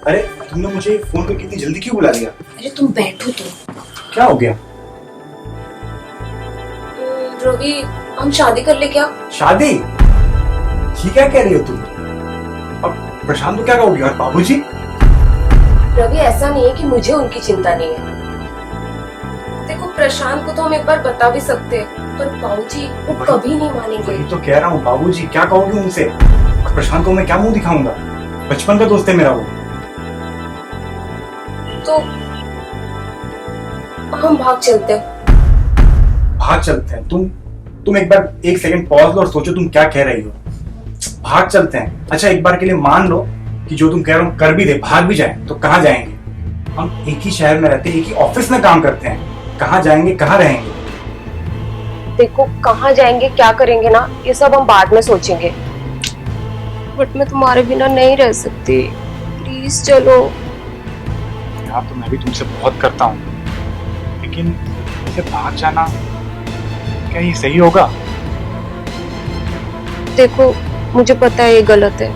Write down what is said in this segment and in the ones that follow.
अरे तुमने मुझे फोन पे कितनी जल्दी क्यों बुला लिया? अरे तुम बैठो तो। क्या हो गया? रवि, हम शादी कर ले क्या? शादी? ये क्या कह रही हो तुम? अब प्रशांत को क्या कहोगी? और बाबूजी? रवि, ऐसा नहीं है कि मुझे उनकी चिंता नहीं है। देखो, प्रशांत को तो हम एक बार बता भी सकते हैं, पर बाबूजी वो कभी नहीं मानेंगे। वही तो कह रहा हूँ, बाबूजी क्या कहोगे उनसे? और प्रशांत को मैं क्या मुंह दिखाऊंगा? बचपन का दोस्त है मेरा वो। तो हम भाग चलते हैं। भाग चलते हैं? तुम एक बार एक सेकंड पॉज लो और सोचो तुम क्या कह रही हो। भाग चलते हैं? अच्छा एक बार के लिए मान लो कि जो तुम कह रहे हो कर भी दे, भाग भी जाए, तो कहाँ जाएंगे? हम एक ही शहर में रहते हैं, एक ही ऑफिस में काम करते हैं, कहाँ जाएंगे, कहाँ रहेंगे? देखो, कहाँ जाएंगे, क्या करेंगे ना, ये सब हम बाद में सोचेंगे। बट मैं तुम्हारे बिना नहीं रह सकती। प्लीज चलो। यार तो मैं भी तुमसे बहुत करता हूँ, लेकिन इसे भाग जाना क्या ये सही होगा? देखो, मुझे पता है ये गलत है,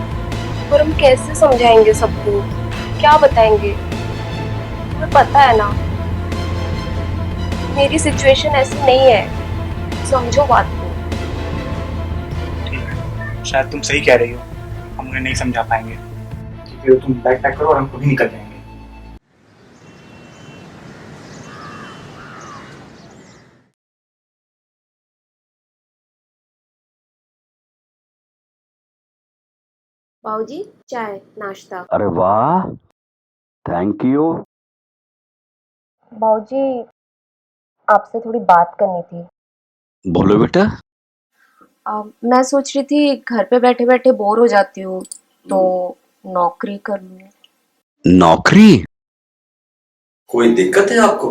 पर हम कैसे समझाएंगे सबको, क्या बताएंगे? तुम्हें पता है ना, मेरी सिचुएशन ऐसी नहीं है, समझो बात को। ठीक है, शायद तुम सही कह रही हो, हम उन्हें नहीं समझा पाएंगे। ठीक है, तुम बैग पैक करो और हम खुद ही निकल जाएंगे। बाबूजी, चाय नाश्ता। अरे वाह, थैंक यू। बाबूजी, आपसे थोड़ी बात करनी थी। बोलो बेटा। मैं सोच रही थी घर पे बैठे बैठे बोर हो जाती हूँ, तो नौकरी कर लूँ। नौकरी? कोई दिक्कत है आपको?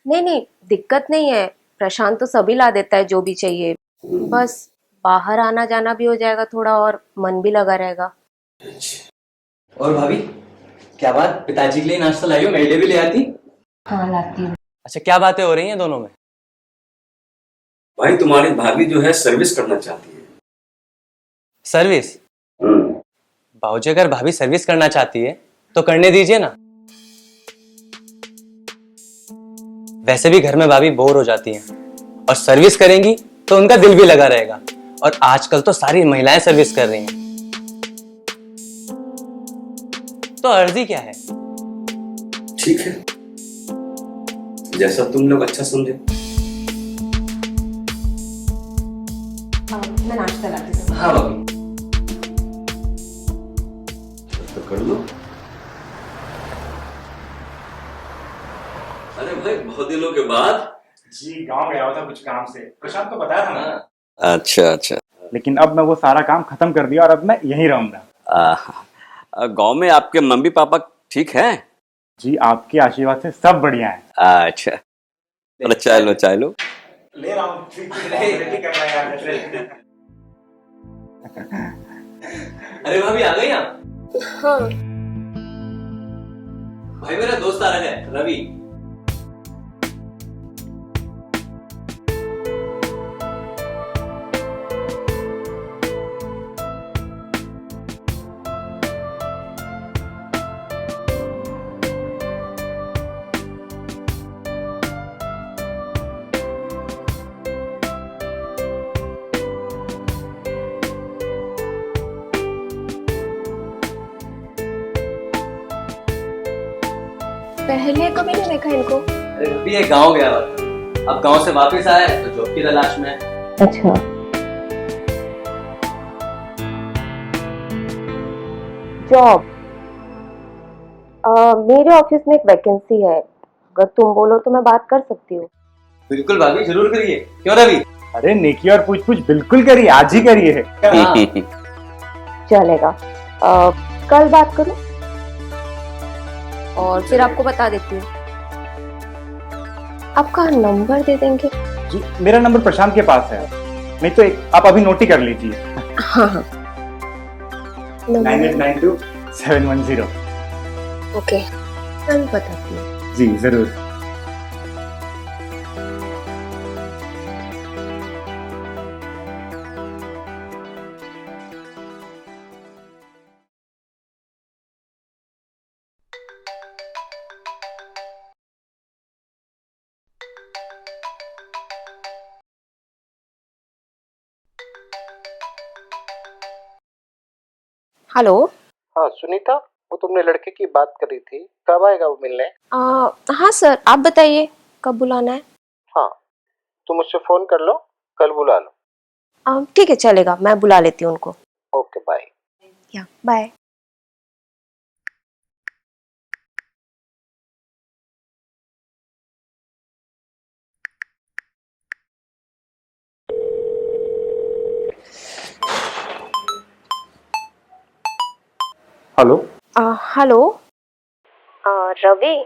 नहीं नहीं, दिक्कत नहीं है। प्रशांत तो सभी ला देता है जो भी चाहिए। बस बाहर आना जाना भी हो जाएगा थोड़ा, और मन भी लगा रहेगा। और भाभी, क्या बात, पिताजी के लिए नाश्ता लाई हो? मेरे लिए भी ले आती। हाँ, लाती हूँ। अच्छा, क्या बातें हो रही हैं दोनों में? भाई तुम्हारी भाभी जो है सर्विस करना चाहती है। सर्विस? भाऊजी, अगर भाभी सर्विस करना चाहती है तो करने दीजिए ना। वैसे भी घर में भाभी बोर हो जाती हैं, और सर्विस करेंगी तो उनका दिल भी लगा रहेगा। और आजकल तो सारी महिलाएं सर्विस कर रही हैं, तो अर्जी क्या है? ठीक है, जैसा तुम लोग अच्छा समझे। मैं नाश्ता लाती हूँ। हाँ भाभी। तो कर लो। अरे भाई, बहुत दिनों के बाद। जी गांव गया हुआ था कुछ काम से, प्रशांत को बताया था ना। अच्छा अच्छा। लेकिन अब मैं वो सारा काम खत्म कर दिया और अब मैं यहीं रहूंगा। गांव में आपके मम्मी पापा ठीक हैं? जी आपके आशीर्वाद से सब बढ़िया है। अच्छा, अरे चाय लो चाय लो। ले रहा हूँ। अरे भाभी, आ गई आप? हाँ। भाई, मेरा दोस्त आ रहा है, रवि। पहले कभी नहीं देखा इनको। अरे भाभी, ये गांव गया हुआ था, अब गांव से वापस आया है तो जॉब की तलाश में है। अच्छा। जॉब? मेरे ऑफिस में एक वैकेंसी है, अगर तुम बोलो तो मैं बात कर सकती हूँ। बिल्कुल भाभी, जरूर करिए। क्यों रवि? अरे नेकी और पूछ पूछ बिल्कुल करिए, आज ही करिए। हाँ। चलेगा। कल बात करूँ और फिर आपको बता देती हूँ। आपका नंबर दे देंगे? जी मेरा नंबर प्रशांत के पास है, नहीं तो आप अभी नोट ही कर लीजिए। हाँ हाँ। 9892-710। ओके, कल बताती हूँ। जी जरूर। हेलो। हाँ सुनीता, वो तुमने लड़के की बात करी थी, कब आएगा वो मिलने? हाँ सर, आप बताइए कब बुलाना है। हाँ, तुम मुझसे फोन कर लो, कल बुला लो। ठीक है, चलेगा, मैं बुला लेती हूँ उनको। Okay bye. या bye. Hello. Hello. Ravi.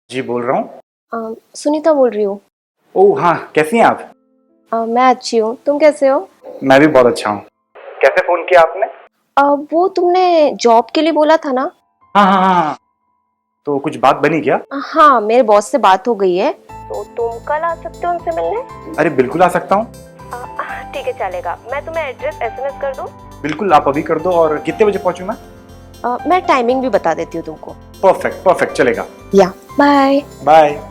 Ji बोल रहा हूँ। सुनीता बोल रही हूँ। ओह हाँ, कैसी हैं आप? मैं अच्छी हूँ, तुम कैसे हो? मैं भी बहुत अच्छा हूँ। कैसे फोन किया आपने? वो तुमने जॉब के लिए बोला था ना? हाँ हाँ हाँ हाँ। तो कुछ बात बनी क्या? हाँ, मेरे बॉस से बात हो गई है, तो तुम कल आ सकते हो उनसे मिलने? अरे बिल्कुल आ सकता हूँ। ठीक है, चलेगा। मैं तुम्हें एड्रेस SMS कर दूँ? बिल्कुल, आप अभी कर दो। और कितने बजे पहुँचूँ मैं? मैं टाइमिंग भी बता देती हूँ तुमको। परफेक्ट परफेक्ट, चलेगा। या bye. Bye.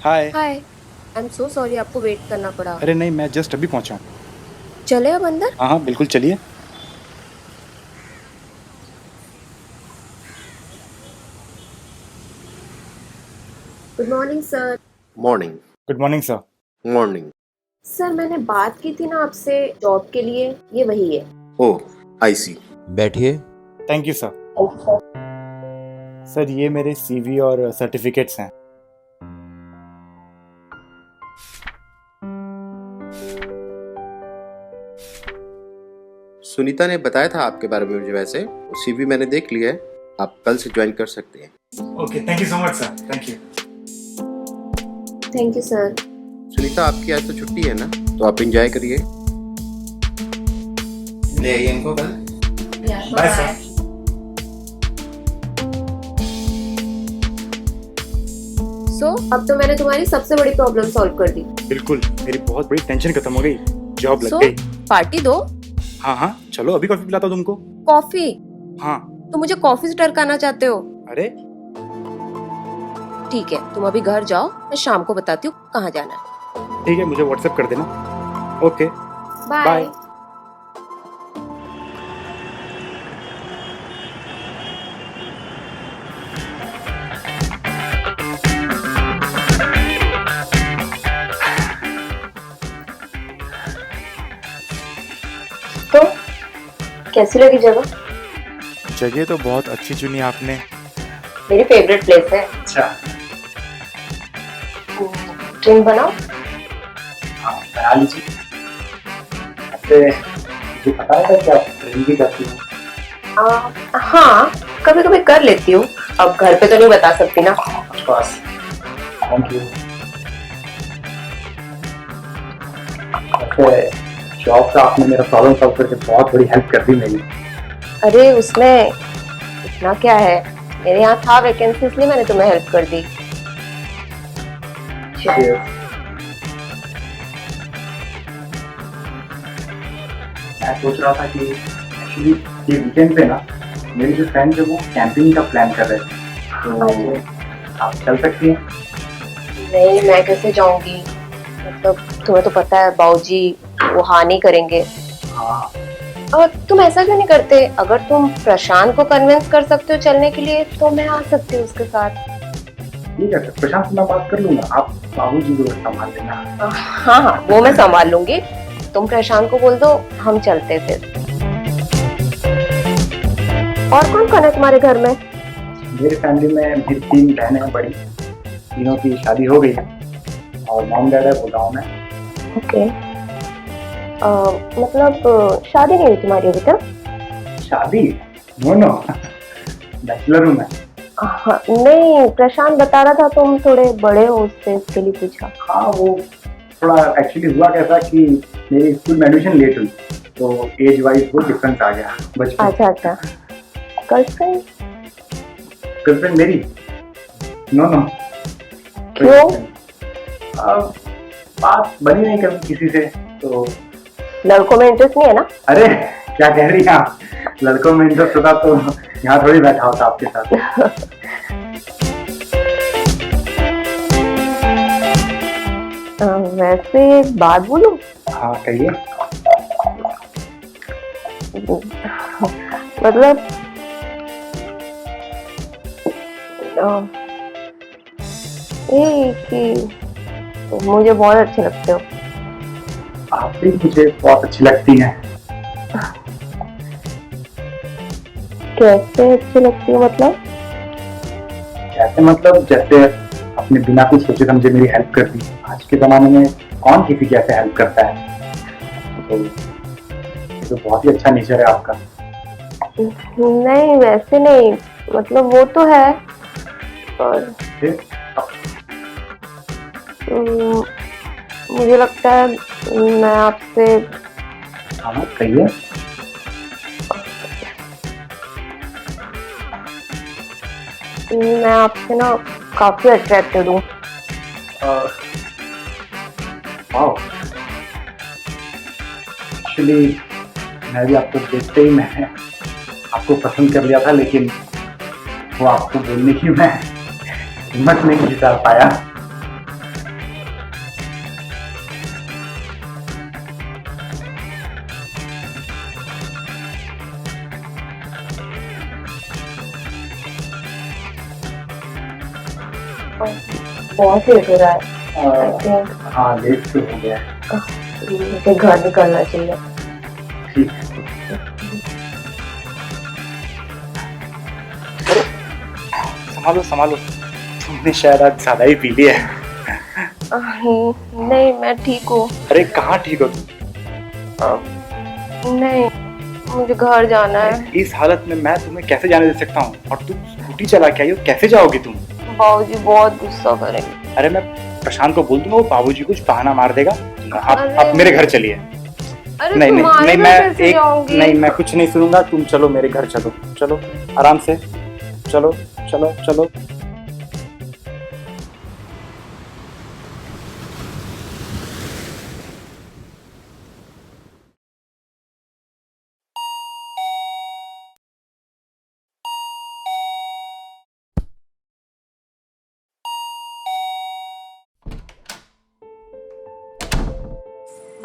Hi. Hi. I am so sorry, आपको वेट करना पड़ा। अरे नहीं, मैं जस्ट अभी पहुँचा हूँ। चले अब अंदर? हाँ हाँ बिल्कुल, चलिए। Good morning sir. Morning. Good morning sir. Morning. Sir, मैंने बात की थी ना आपसे जॉब के लिए, ये वही है। ओह, आई सी। बैठिए। Thank you sir. सर ये मेरे CV और सर्टिफिकेट्स हैं। सुनीता ने बताया था आपके बारे में मुझे, वैसे CV मैंने देख लिया है, आप कल से ज्वाइन कर सकते हैं। Okay, thank you so much sir. Thank you. Thank you sir. Sunita, आपकी आज तो छुट्टी है ना, तो आप एंजॉय करिए। ले आइए इनको कल। Bye sir. सो अब तो मैंने तुम्हारी सबसे बड़ी प्रॉब्लम सॉल्व कर दी। बिल्कुल, मेरी बहुत बड़ी टेंशन खत्म हो गई। जॉब लग सो गई। पार्टी दो। हाँ हाँ चलो, अभी कॉफी पिलाता हूँ तुमको। कॉफी? हाँ। तुम मुझे कॉफी से टरकाना चाहते हो? अरे ठीक है, तुम अभी घर जाओ, मैं शाम को बताती हूँ कहाँ जाना है। ठीक है, मुझे व्हाट्सएप कर देना। Okay bye. बाय। तो कैसी लगी जगह? जगह तो बहुत अच्छी चुनी आपने। मेरी फेवरेट प्लेस है। अच्छा। ड्रिंक बनाओ। हाँ बना लीजिए। वैसे मुझे पता है कि आप ड्रिंक भी करती हो। हाँ, कभी कभी कर लेती हूँ, अब घर पे तो नहीं बता सकती ना। Of course. Thank you. वैसे जॉब का आपने मेरा प्रॉब्लम सॉल्व करके बहुत बड़ी हेल्प कर दी मेरी। अरे उसमें इतना क्या है, मेरे यहाँ था वैकेंसी, इसलिए मैंने तुम्हें हेल्प कर दी। मैं सोच रहा था कि एक्चुअली ये वीकेंड पे ना मेरी जो फ्रेंड है वो कैंपिंग का प्लान कर रहे थे, तो आप चल सकती हैं। नहीं, मैं कैसे जाऊंगी, मतलब तुम्हें तो पता है बाबूजी वो हाँ नहीं करेंगे। हाँ और तुम ऐसा क्यों नहीं करते, अगर तुम प्रशांत को कन्विंस कर सकते हो चलने के लिए तो मैं आ सकती हूँ उसके साथ। ठीक है, प्रशांत से मैं बात कर लूंगा, आप बाबूजी को संभाल लेना। हाँ हाँ, वो मैं संभाल लूंगी, तुम प्रशांत को बोल दो, हम चलते फिर। और कौन है तुम्हारे घर में? मेरी फैमिली में मेरी 3 बहनें हैं बड़ी, तीनों की शादी हो गई है और मॉम डैड है वो गाँव में। ओके। मतलब शादी नहीं हुई तुम्हारी अभी तक? शादी? नो नो, बैचलर हूँ मैं। हाँ, नहीं प्रशांत बता रहा था तुम थोड़े बड़े हो उससे, इसके लिए पूछा। हाँ वो थोड़ा एक्चुअली हुआ कैसा कि मेरी स्कूल में एडमिशन लेट हुई तो एज वाइज वो डिफरेंस आ गया बचपन। अच्छा अच्छा, गर्लफ्रेंड? गर्लफ्रेंड मेरी? No no. क्यों? बात बनी नहीं कभी किसी से तो। लड़कों में इंटरेस्ट नहीं है ना? अरे क्या कह रही हैं आप, लड़कों में इंटरेस्ट होता तो यहाँ थोड़ी बैठा होता आपके साथ। वैसे एक बात बोलूं? हाँ कहिए। मतलब ये कि मुझे बहुत अच्छे लगते हो। आप भी मुझे बहुत अच्छी लगती हैं। कैसे अच्छी लगती हो मतलब? कैसे मतलब जैसे अपने बिना कुछ सोचे समझे मेरी हेल्प कर दी। आज के जमाने में कौन किसी की ऐसे हेल्प करता है, तो ये तो बहुत ही अच्छा नेचर है आपका। नहीं वैसे नहीं, मतलब वो तो है पर फिर मुझे लगता है मैं आपसे। हाँ कहिए। मैं आपसे ना काफी अट्रैक्टेड हूँ। एक्चुअली मैं भी आपको देखते ही मैं आपको पसंद कर लिया था, लेकिन वो आपको बोलने की मैं हिम्मत नहीं जुटा पाया। बहुत लेट हो रहा है। I think हाँ लेट तो हो गया है। मुझे घर निकलना चाहिए। ठीक है। संभालो संभालो, तुमने शायद आज ज्यादा ही पी लिया है। नहीं मैं ठीक हूँ। अरे कहाँ ठीक हो तुम? नहीं मुझे घर जाना है। इस हालत में मैं तुम्हें कैसे जाने दे सकता हूँ, और तुम स्कूटी चला के आई हो, कैसे जाओगी तुम? बाबूजी बहुत गुस्सा करेंगे। अरे मैं प्रशांत को बोल दूंगा, वो बाबूजी कुछ बहाना मार देगा। आप मेरे घर चलिए। अरे नहीं नहीं तुम्हारे नहीं, घर मैं कैसे जाऊंगी? नहीं मैं कुछ नहीं सुनूंगा। तुम चलो मेरे घर, चलो चलो आराम से, चलो चलो चलो।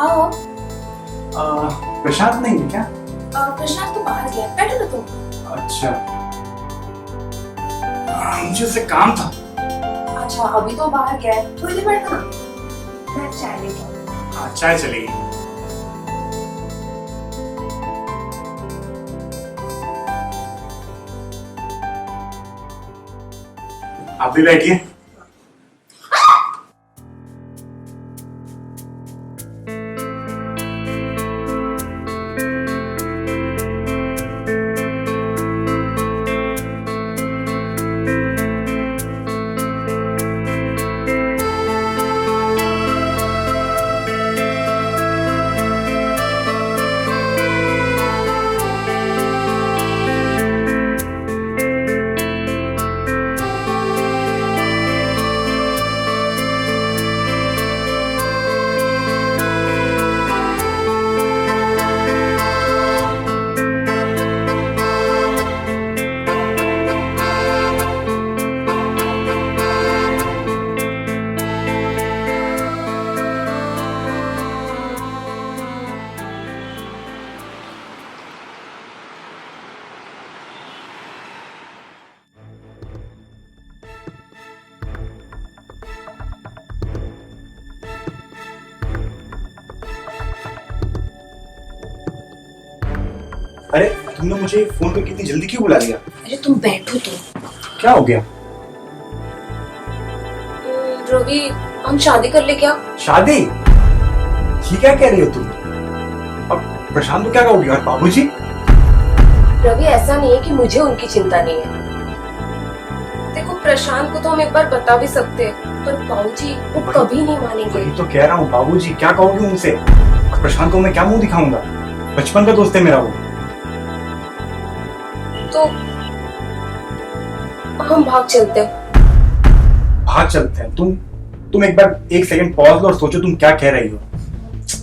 आओ। प्रशांत नहीं है क्या? प्रशांत तो बाहर गया, बैठो ना तुम। अच्छा मुझे उससे काम था। अच्छा अभी तो बाहर गया है, थोड़ी देर बैठो ना, मैं चाय लेके आऊँ। हाँ चाय चलेगी। आप भी बैठिए। अरे तुमने मुझे फोन करके इतनी जल्दी क्यों बुला लिया? अरे तुम बैठो तो। क्या हो गया? रवि हम शादी कर ले क्या? शादी? ये क्या कह रही हो तुम? अब प्रशांत को क्या कहोगी, और बाबूजी? रवि ऐसा नहीं है कि मुझे उनकी चिंता नहीं है, प्रशांत को तो हम एक बार बता भी सकते हैं, पर बाबूजी वो कभी नहीं मानेंगे। वही तो कह रहा हूँ बाबूजी, क्या कहोगे उनसे? और प्रशांत को मैं क्या मुंह दिखाऊंगा? बचपन का दोस्त है मेरा वो। तो हम भाग चलते हैं। भाग चलते हैं? तुम एक बार एक सेकंड पॉज लो और सोचो तुम क्या कह रही हो।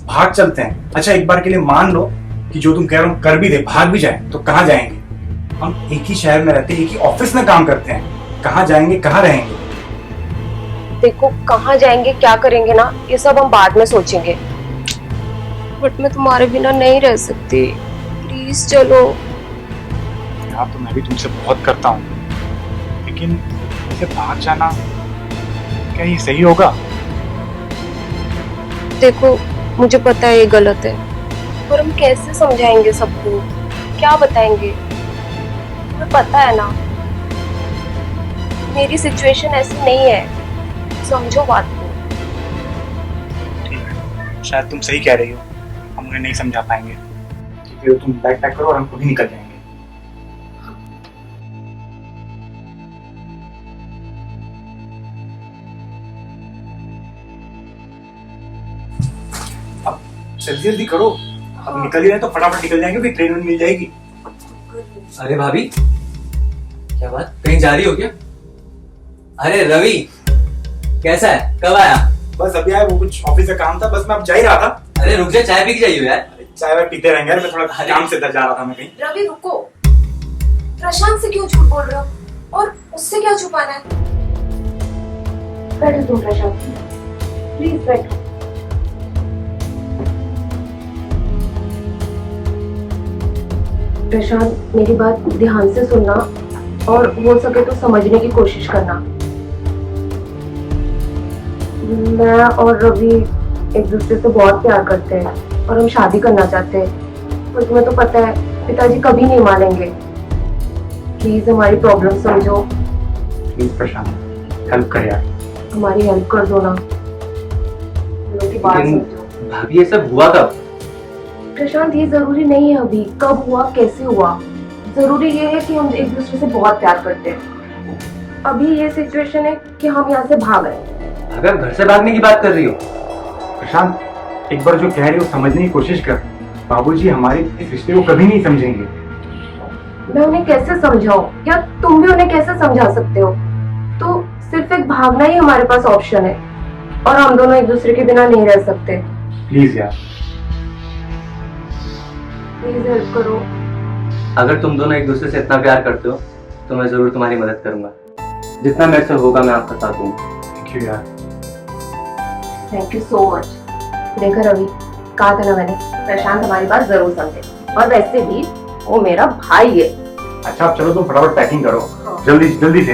भाग चलते हैं? अच्छा एक बार के लिए मान लो कि जो तुम कह रहे हो कर भी दे, भाग भी जाए, तो कहाँ जाएंगे? हम एक ही शहर में रहते हैं, एक ही ऑफिस में काम करते हैं, कहाँ जाएंगे, कहाँ रहेंगे? देखो कहाँ जाएंगे क्या करेंगे ना, ये सब हम बाद में सोचेंगे, बट मैं तुम्हारे बिना नहीं रह सकती। प्लीज चलो। यार तो मैं भी तुमसे बहुत करता हूँ, लेकिन ऐसे भाग जाना क्या ये सही होगा? देखो मुझे पता है ये गलत है, पर हम कैसे समझाएंगे सबको, क्या बताएंगे? तुम्हें पता है ना मेरी सिचुएशन ऐसी नहीं है, समझो बात को। ठीक है, शायद तुम सही कह रही हो, हम उन्हें नहीं समझा पाएंगे। ठीक है, तुम बैग पैक करो और हम खुद ही निकल जाएंगे। अब जल्दी जल्दी करो, अब निकल ही रहे तो फटाफट निकल जाएंगे, फिर ट्रेन मिल जाएगी। अरे भाभी, क्या बात, कहीं जा रही हो क्या? अरे रवि, कैसा है, कब आया? बस अभी आया, वो कुछ ऑफिस का काम था, बस मैं अब जा ही रहा था। अरे रुक जा, चाय पी के जाइयो यार। अरे चाय वाय पीते रहेंगे यार, मैं थोड़ा काम से जा रहा था मैं कहीं। रवि रुको, प्रशांत से क्यों झूठ बोल रहे हो, और उससे क्या छुपाना है? बैठो तुम प्रशांत, प्लीज बैठो। प्रशांत मेरी बात ध्यान से सुनना और हो सके तो समझने की कोशिश करना। मैं और रवि एक दूसरे से बहुत प्यार करते हैं और हम शादी करना चाहते हैं, पर तुम्हें तो पता है पिताजी कभी नहीं मानेंगे। प्लीज हमारी प्रॉब्लम समझो। प्लीज प्रशांत हेल्प कर यार, हमारी हेल्प कर दो ना, हम लोग की बात समझो। भाभी ये सब हुआ कब? प्रशांत ये जरूरी नहीं है अभी कब हुआ कैसे हुआ, जरूरी ये है कि हम एक दूसरे से बहुत प्यार करते हैं। अभी ये सिचुएशन है कि हम यहाँ से भाग रहे हैं। अगर घर से भागने की बात कर रही हो? प्रशांत एक बार जो कह रही हो समझने की कोशिश कर। बाबूजी हमारे इस रिश्ते को कभी नहीं समझेंगे। मैं उन्हें कैसे समझाऊं, या तुम भी उन्हें कैसे समझा सकते हो? तो सिर्फ एक भागना ही हमारे पास ऑप्शन है, और हम दोनों एक दूसरे के बिना नहीं रह सकते। प्लीज यार, प्लीज हेल्प करो। अगर तुम दोनों एक दूसरे से इतना प्यार करते हो तो मैं जरूर तुम्हारी मदद करूंगा, जितना मेरे से होगा मैं आपका साथ दूंगा। थैंक यू यार। Thank you so much. देखा रवि, कहा था ना मैंने, प्रशांत हमारी बात जरूर समझे, और वैसे भी वो मेरा भाई है। अच्छा अब चलो तुम फटाफट पैकिंग करो, हाँ। जल्दी जल्दी से।